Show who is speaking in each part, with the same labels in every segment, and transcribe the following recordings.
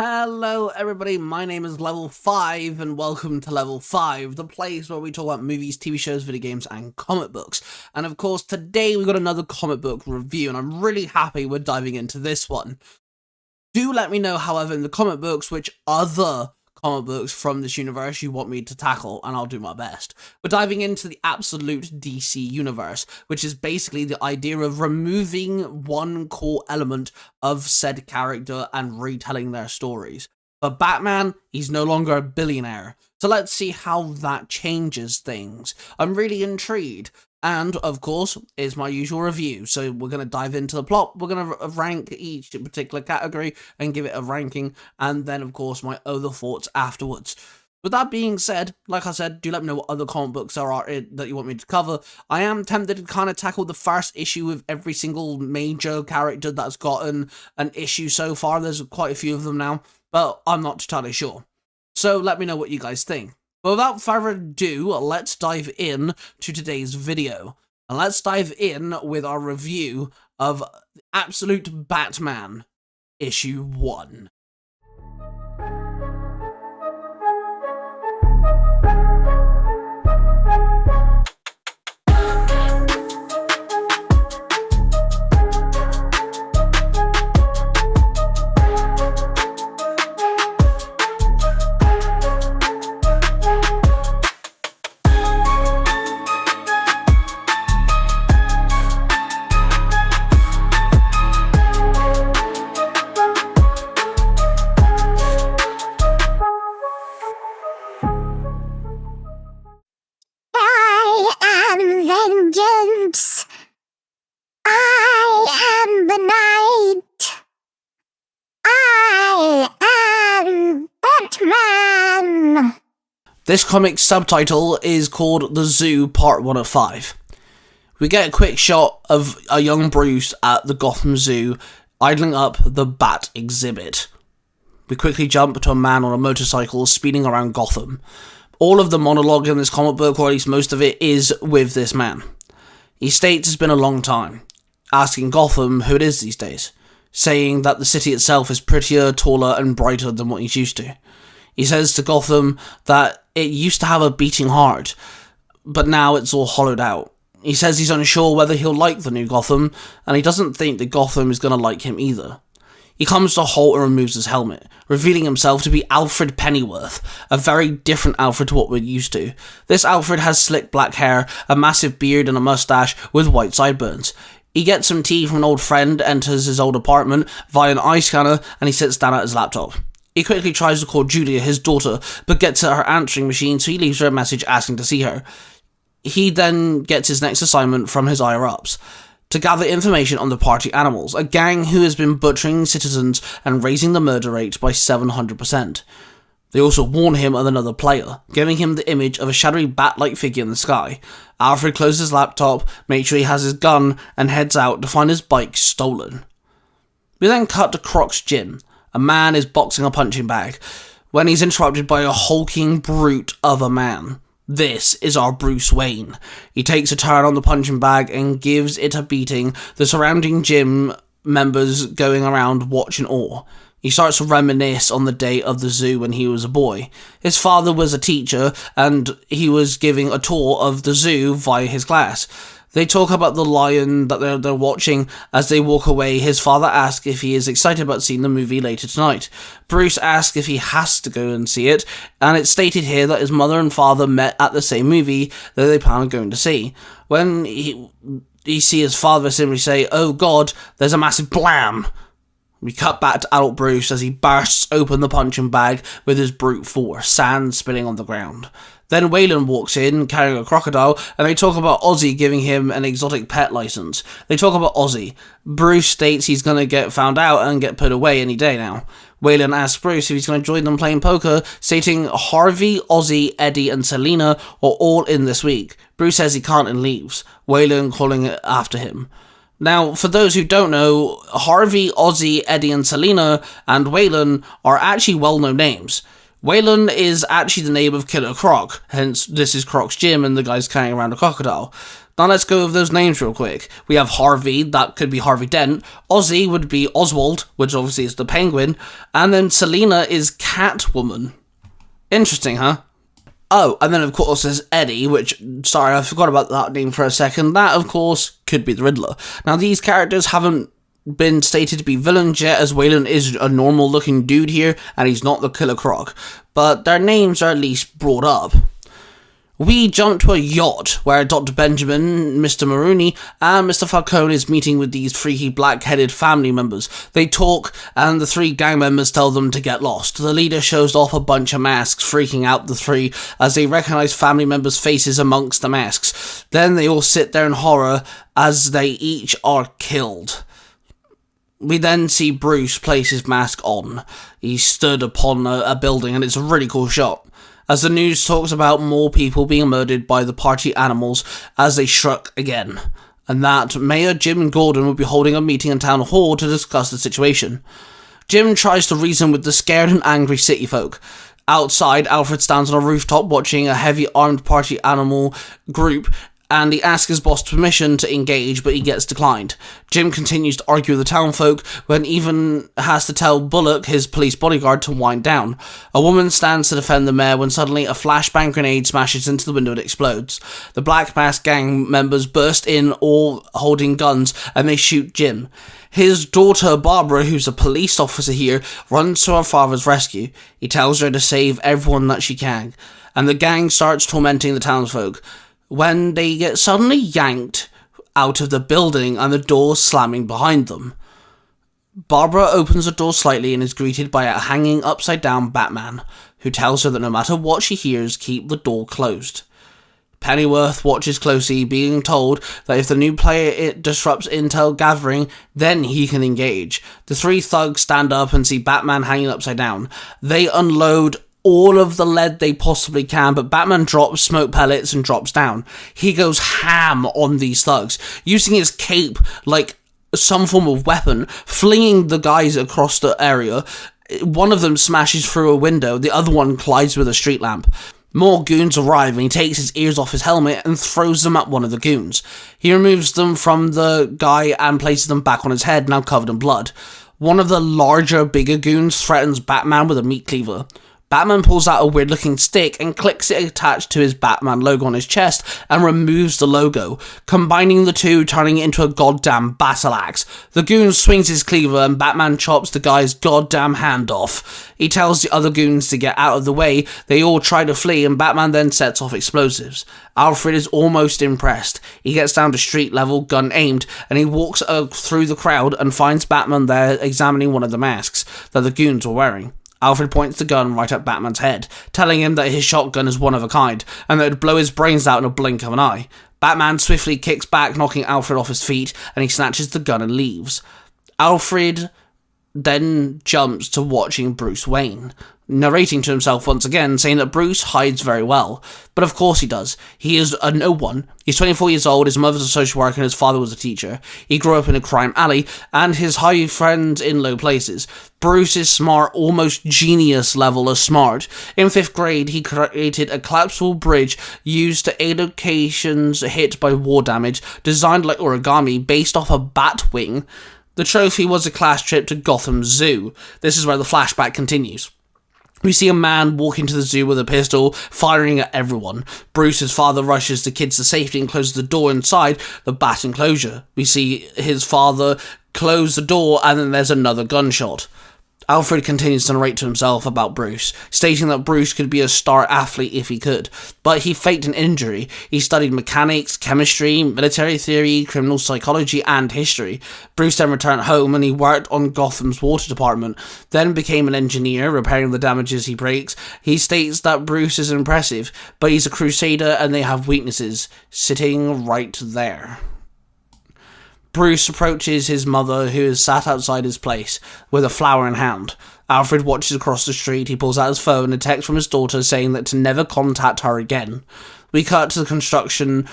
Speaker 1: Hello everybody, my name is Level 5 and welcome to Level 5, the place where we talk about movies, TV shows, video games and comic books. And of course today we've got another comic book review and I'm really happy we're diving into this one. Do let me know, however, in the comic books which other comic books from this universe you want me to tackle, and I'll do my best. We're diving into the absolute DC universe, which is basically the idea of removing one core element of said character and retelling their stories. But Batman, he's no longer a billionaire, so let's see how that changes things. I'm really intrigued. And, of course, it's my usual review, so we're going to dive into the plot, we're going to rank each particular category and give it a ranking, and then, of course, my other thoughts afterwards. With that being said, like I said, do let me know what other comic books there are that you want me to cover. I am tempted to kind of tackle the first issue with every single major character that's gotten an issue so far. There's quite a few of them now, but I'm not totally sure. So let me know what you guys think. But without further ado, let's dive in to today's video. And let's dive in with our review of Absolute Batman, Issue 1.
Speaker 2: Vengeance. I am the night. I am Batman.
Speaker 1: This comic's subtitle is called The Zoo Part 1 of 5. We get a quick shot of a young Bruce at the Gotham Zoo idling up the Bat exhibit. We quickly jump to a man on a motorcycle speeding around Gotham. All of the monologue in this comic book, or at least most of it, is with this man. He states it's been a long time, asking Gotham who it is these days, saying that the city itself is prettier, taller and brighter than what he's used to. He says to Gotham that it used to have a beating heart, but now it's all hollowed out. He says he's unsure whether he'll like the new Gotham, and he doesn't think that Gotham is going to like him either. He comes to a halt and removes his helmet, revealing himself to be Alfred Pennyworth, a very different Alfred to what we're used to. This Alfred has slick black hair, a massive beard and a mustache with white sideburns. He gets some tea from an old friend, enters his old apartment via an eye scanner, and he sits down at his laptop. He quickly tries to call Julia, his daughter, but gets at her answering machine, so he leaves her a message asking to see her. He then gets his next assignment from his higher-ups to gather information on the party animals, a gang who has been butchering citizens and raising the murder rate by 700%. They also warn him of another player, giving him the image of a shadowy bat-like figure in the sky. Alfred closes his laptop, makes sure he has his gun, and heads out to find his bike stolen. We then cut to Croc's gym. A man is boxing a punching bag, when he's interrupted by a hulking brute of a man. This is our Bruce Wayne. He takes a turn on the punching bag and gives it a beating, the surrounding gym members going around watch in awe. He starts to reminisce on the day of the zoo when he was a boy. His father was a teacher and he was giving a tour of the zoo via his class. They talk about the lion that they're watching. As they walk away, his father asks if he is excited about seeing the movie later tonight. Bruce asks if he has to go and see it, and it's stated here that his mother and father met at the same movie that they plan on going to see. When he sees his father simply say, "Oh God, there's a massive blam." We cut back to adult Bruce as he bursts open the punching bag with his brute force, sand spilling on the ground. Then Waylon walks in, carrying a crocodile, and they talk about Ozzy giving him an exotic pet license. They talk about Ozzy. Bruce states he's going to get found out and get put away any day now. Waylon asks Bruce if he's going to join them playing poker, stating Harvey, Ozzy, Eddie, and Selina are all in this week. Bruce says he can't and leaves, Waylon calling it after him. Now, for those who don't know, Harvey, Ozzy, Eddie, and Selina, and Waylon are actually well-known names. Waylon is actually the name of Killer Croc, hence this is Croc's gym and the guy's carrying around a crocodile. Now let's go over those names real quick. We have Harvey, that could be Harvey Dent. Ozzy would be Oswald, which obviously is the Penguin. And then Selena is Catwoman. Interesting, huh? Oh, and then of course there's Eddie, which, sorry, I forgot about that name for a second. That, of course, could be the Riddler. Now these characters haven't been stated to be villains yet, as Waylon is a normal looking dude here, and he's not the Killer Croc. But their names are at least brought up. We jump to a yacht where Dr. Benjamin, Mr. Maroney, and Mr. Falcone is meeting with these freaky black-headed family members. They talk, and the 3 gang members tell them to get lost. The leader shows off a bunch of masks, freaking out the 3 as they recognize family members' faces amongst the masks. Then they all sit there in horror as they each are killed. We then see Bruce place his mask on. He stood upon a building, and it's a really cool shot. As the news talks about more people being murdered by the party animals as they struck again, and that Mayor Jim Gordon will be holding a meeting in Town Hall to discuss the situation. Jim tries to reason with the scared and angry city folk. Outside, Alfred stands on a rooftop watching a heavy armed party animal group, and he asks his boss permission to engage, but he gets declined. Jim continues to argue with the townfolk, when even has to tell Bullock, his police bodyguard, to wind down. A woman stands to defend the mayor when suddenly a flashbang grenade smashes into the window and explodes. The Black Mask gang members burst in, all holding guns, and they shoot Jim. His daughter, Barbara, who's a police officer here, runs to her father's rescue. He tells her to save everyone that she can, and the gang starts tormenting the townsfolk, when they get suddenly yanked out of the building and the door slamming behind them. Barbara opens the door slightly and is greeted by a hanging upside down Batman, who tells her that no matter what she hears, keep the door closed. Pennyworth watches closely, being told that if the new player disrupts intel gathering, then he can engage. The 3 thugs stand up and see Batman hanging upside down. They unload all of the lead they possibly can, but Batman drops smoke pellets and drops down. He goes ham on these thugs, using his cape like some form of weapon, flinging the guys across the area. One of them smashes through a window, the other one collides with a street lamp. More goons arrive and he takes his ears off his helmet and throws them at one of the goons. He removes them from the guy and places them back on his head, now covered in blood. One of the larger, bigger goons threatens Batman with a meat cleaver. Batman pulls out a weird-looking stick and clicks it attached to his Batman logo on his chest and removes the logo, combining the two, turning it into a goddamn battle axe. The goon swings his cleaver and Batman chops the guy's goddamn hand off. He tells the other goons to get out of the way. They all try to flee and Batman then sets off explosives. Alfred is almost impressed. He gets down to street level, gun aimed, and he walks through the crowd and finds Batman there examining one of the masks that the goons were wearing. Alfred points the gun right at Batman's head, telling him that his shotgun is one of a kind, and that it would blow his brains out in a blink of an eye. Batman swiftly kicks back, knocking Alfred off his feet, and he snatches the gun and leaves. Alfred then jumps to watching Bruce Wayne, narrating to himself once again, saying that Bruce hides very well. But of course he does. He is a no one. He's 24 years old, his mother's a social worker and his father was a teacher. He grew up in a crime alley, and his high friends in low places. Bruce is smart, almost genius level of smart. In 5th grade, he created a collapsible bridge used to aid locations hit by war damage, designed like origami, based off a bat wing. The trophy was a class trip to Gotham Zoo. This is where the flashback continues. We see a man walk into the zoo with a pistol, firing at everyone. Bruce's father rushes the kids to safety and closes the door inside the bat enclosure. We see his father close the door and then there's another gunshot. Alfred continues to narrate to himself about Bruce, stating that Bruce could be a star athlete if he could, but he faked an injury. He studied mechanics, chemistry, military theory, criminal psychology, and history. Bruce then returned home and he worked on Gotham's water department, then became an engineer, repairing the damages he breaks. He states that Bruce is impressive, but he's a crusader and they have weaknesses, sitting right there. Bruce approaches his mother, who is sat outside his place, with a flower in hand. Alfred watches across the street. He pulls out his phone, a text from his daughter saying that to never contact her again. We cut to the construction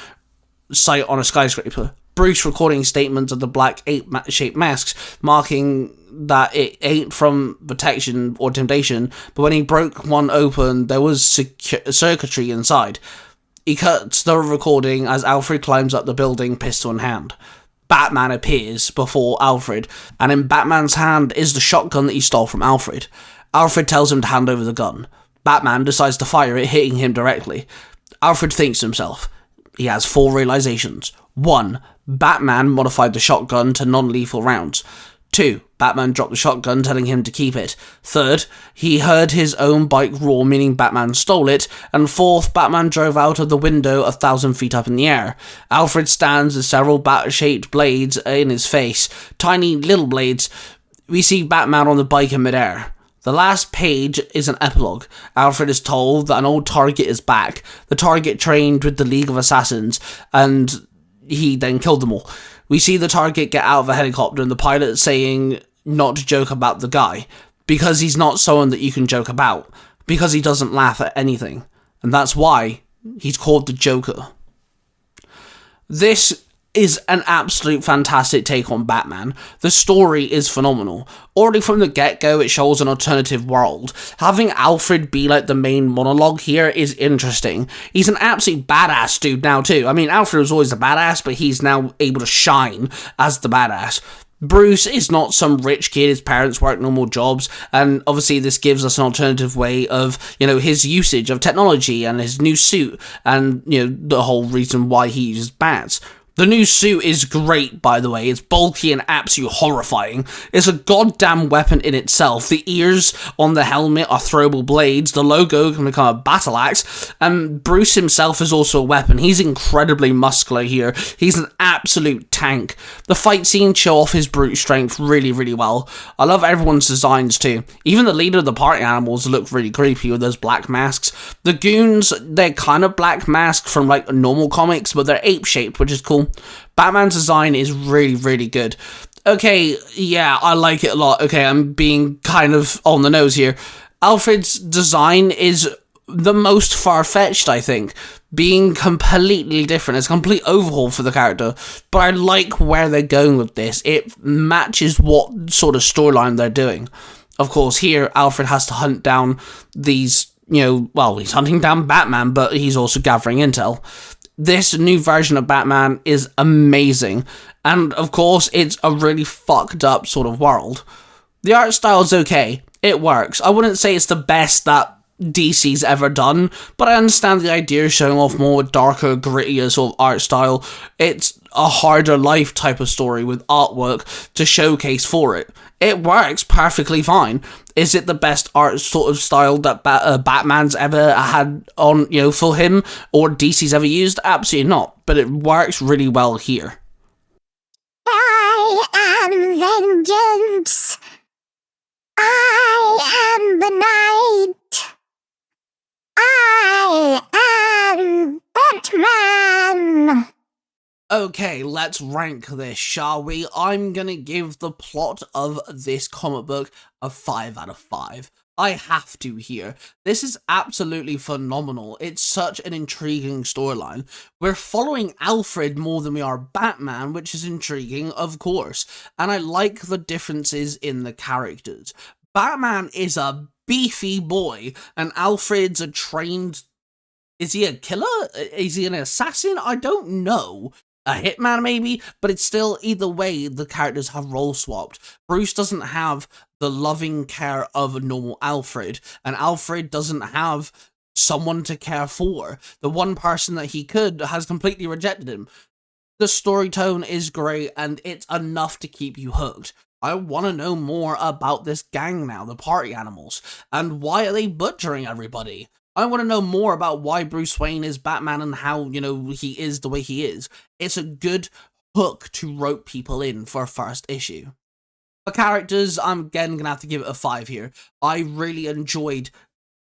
Speaker 1: site on a skyscraper. Bruce recording statements of the black ape-shaped masks, marking that it ain't from protection or intimidation, but when he broke one open, there was circuitry inside. He cuts the recording as Alfred climbs up the building, pistol in hand. Batman appears before Alfred, and in Batman's hand is the shotgun that he stole from Alfred. Alfred tells him to hand over the gun. Batman decides to fire it, hitting him directly. Alfred thinks to himself. He has 4 realizations. 1. Batman modified the shotgun to non-lethal rounds. 2. Batman dropped the shotgun, telling him to keep it. 3rd, he heard his own bike roar, meaning Batman stole it. And 4th, Batman drove out of the window 1,000 feet up in the air. Alfred stands with several bat-shaped blades in his face. Tiny little blades. We see Batman on the bike in midair. The last page is an epilogue. Alfred is told that an old target is back. The target trained with the League of Assassins, and he then killed them all. We see the target get out of a helicopter and the pilot saying not to joke about the guy, because he's not someone that you can joke about, because he doesn't laugh at anything, and that's why he's called the Joker. This is an absolute fantastic take on Batman. The story is phenomenal. Already from the get-go, it shows an alternative world. Having Alfred be like the main monologue here is interesting. He's an absolute badass dude now too. I mean, Alfred was always a badass, but he's now able to shine as the badass. Bruce is not some rich kid, his parents work normal jobs, and obviously this gives us an alternative way of, his usage of technology and his new suit, and, the whole reason why he uses bats. The new suit is great, by the way. It's bulky and absolutely horrifying. It's a goddamn weapon in itself. The ears on the helmet are throwable blades. The logo can become a battle axe. And Bruce himself is also a weapon. He's incredibly muscular here. He's an absolute tank. The fight scenes show off his brute strength really, really well. I love everyone's designs too. Even the leader of the party animals look really creepy with those black masks. The goons, they're kind of black masks from like normal comics, but they're ape-shaped, which is cool. Batman's design is really, really good. Okay, yeah, I like it a lot. Okay, I'm being kind of on the nose here. Alfred's design is the most far-fetched, I think. Being completely different. It's a complete overhaul for the character. But I like where they're going with this. It matches what sort of storyline they're doing. Of course, here, Alfred has to hunt down these, he's hunting down Batman, but he's also gathering intel. This new version of Batman is amazing, and of course, it's a really fucked up sort of world. The art style's okay, it works. I wouldn't say it's the best that DC's ever done, but I understand the idea of showing off more darker, grittier sort of art style. It's a harder life type of story with artwork to showcase for it. It works perfectly fine. Is it the best art sort of style that Batman's ever had on, for him, or DC's ever used? Absolutely not, but it works really well here.
Speaker 2: I am vengeance. I am the night. I am Batman.
Speaker 1: Okay, let's rank this, shall we? I'm gonna give the plot of this comic book a 5 out of 5. I have to here. This is absolutely phenomenal. It's such an intriguing storyline. We're following Alfred more than we are Batman, which is intriguing, of course. And I like the differences in the characters. Batman is a beefy boy, and Alfred's a trained... Is he a killer? Is he an assassin? I don't know. A hitman maybe, but it's still, either way, the characters have role swapped. Bruce doesn't have the loving care of a normal Alfred, and Alfred doesn't have someone to care for. The one person that he could has completely rejected him. The story tone is great, and it's enough to keep you hooked. I want to know more about this gang now, the party animals, and why are they butchering everybody? I want to know more about why Bruce Wayne is Batman and how, he is the way he is. It's a good hook to rope people in for a first issue. For characters, I'm again going to have to give it a 5 here. I really enjoyed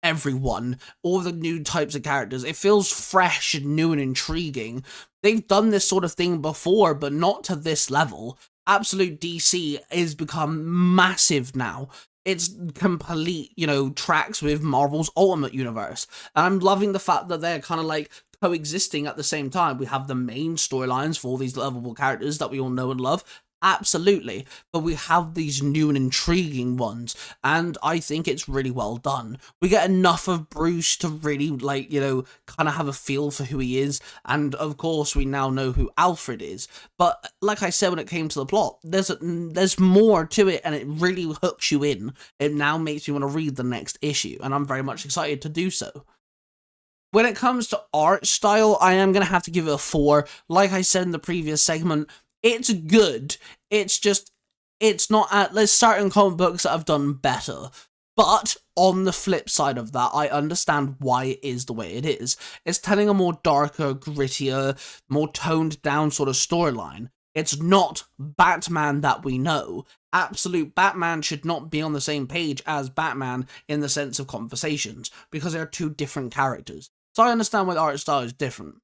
Speaker 1: everyone, all the new types of characters. It feels fresh and new and intriguing. They've done this sort of thing before, but not to this level. Absolute DC has become massive now. It's complete, tracks with Marvel's Ultimate Universe. And I'm loving the fact that they're kind of like coexisting at the same time. We have the main storylines for all these lovable characters that we all know and love, Absolutely, but we have these new and intriguing ones, and I think it's really well done. We get enough of Bruce to really, like, you know, kind of have a feel for who he is, and of course we now know who Alfred is. But like I said, when it came to the plot, there's more to it, and it really hooks you in. It now makes me want to read the next issue, and I'm very much excited to do so. When it comes to art style, I am going to have to give it a 4. Like I said in the previous segment, it's good. It's just, it's not there's certain comic books that have done better. But on the flip side of that, I understand why it is the way it is. It's telling a more darker, grittier, more toned down sort of storyline. It's not Batman that we know. Absolute Batman should not be on the same page as Batman in the sense of conversations, because they're two different characters. So I understand why the art style is different.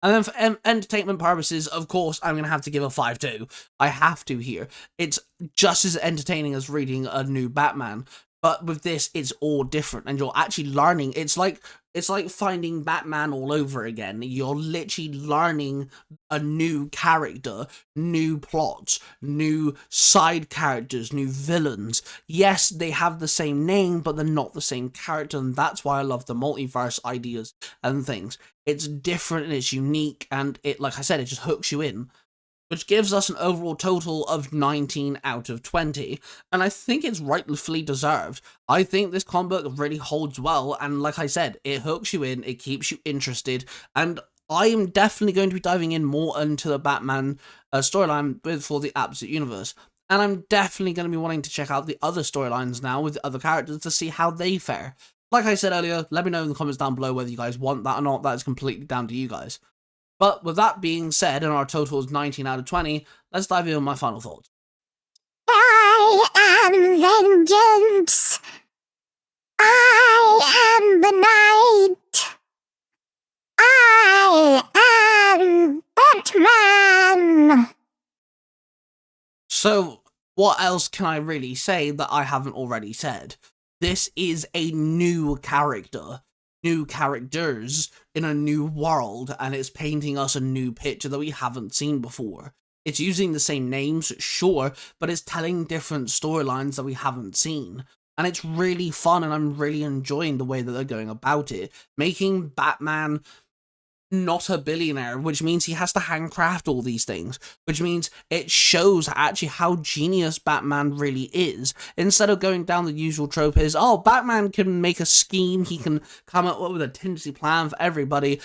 Speaker 1: And then for entertainment purposes, of course, I'm going to have to give a 5 too. I have to here. It's just as entertaining as reading a new Batman. But with this, it's all different, and you're actually learning. It's like finding Batman all over again. You're literally learning a new character, new plots, new side characters, new villains. Yes, they have the same name, but they're not the same character, and that's why I love the multiverse ideas and things. It's different and it's unique, and it, like I said, it just hooks you in, which gives us an overall total of 19 out of 20, and I think it's rightfully deserved. I think this comic book really holds well, and like I said, it hooks you in, it keeps you interested, and I am definitely going to be diving in more into the Batman storyline for the Absolute Universe, and I'm definitely going to be wanting to check out the other storylines now with the other characters to see how they fare. Like I said earlier, let me know in the comments down below whether you guys want that or not. That is completely down to you guys. But with that being said, and our total is 19 out of 20, let's dive in with my final thoughts.
Speaker 2: I am vengeance. I am the night. I am Batman.
Speaker 1: So, what else can I really say that I haven't already said? This is a new character. New characters in a new world, and it's painting us a new picture that we haven't seen before. It's using the same names, sure, but it's telling different storylines that we haven't seen. And it's really fun, and I'm really enjoying the way that they're going about it. Making Batman not a billionaire, which means he has to handcraft all these things, which means it shows actually how genius Batman really is. Instead of going down the usual trope is, oh, Batman can make a scheme, he can come up with a contingency plan for everybody.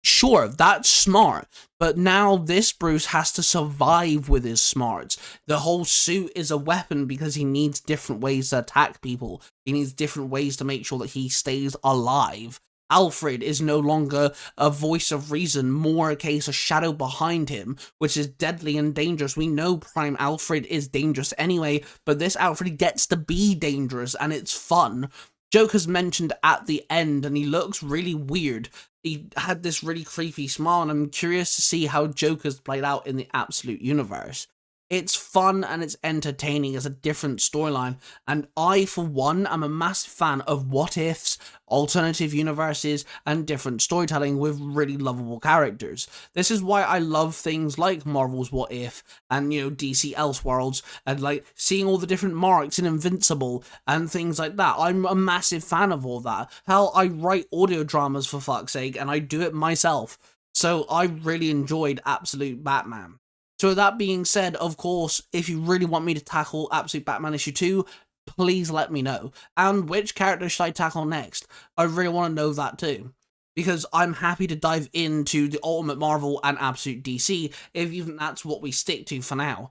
Speaker 1: Sure, that's smart, but now this Bruce has to survive with his smarts. The whole suit is a weapon because he needs different ways to attack people. He needs different ways to make sure that he stays alive. Alfred is no longer a voice of reason, more a case of shadow behind him, which is deadly and dangerous. We know Prime Alfred is dangerous anyway, but this Alfred gets to be dangerous, and it's fun. Joker's mentioned at the end, and he looks really weird. He had this really creepy smile, and I'm curious to see how Joker's played out in the Absolute Universe. It's fun and it's entertaining as a different storyline, and I, for one, am a massive fan of what-ifs, alternative universes, and different storytelling with really lovable characters. This is why I love things like Marvel's What If, and, you know, DC Elseworlds, and, like, seeing all the different marks in Invincible, and things like that. I'm a massive fan of all that. Hell, I write audio dramas, for fuck's sake, and I do it myself. So I really enjoyed Absolute Batman. So with that being said, of course, if you really want me to tackle Absolute Batman issue 2, please let me know. And which character should I tackle next? I really want to know that too. Because I'm happy to dive into the Ultimate Marvel and Absolute DC, if even that's what we stick to for now.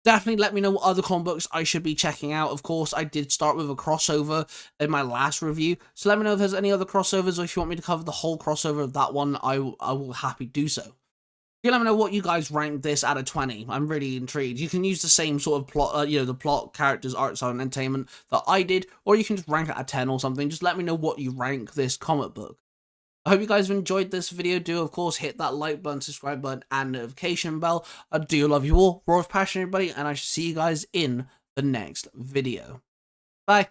Speaker 1: Definitely let me know what other comic books I should be checking out. Of course, I did start with a crossover in my last review, so let me know if there's any other crossovers, or if you want me to cover the whole crossover of that one, I will happily do so. You let me know what you guys rank this out of 20. I'm really intrigued. You can use the same sort of plot, the plot, characters, art style, and entertainment that I did, or you can just rank it out of 10 or something. Just let me know what you rank this comic book. I hope you guys have enjoyed this video. Do, of course, hit that like button, subscribe button, and notification bell. I do love you all. Roar of passion, everybody, and I shall see you guys in the next video. Bye.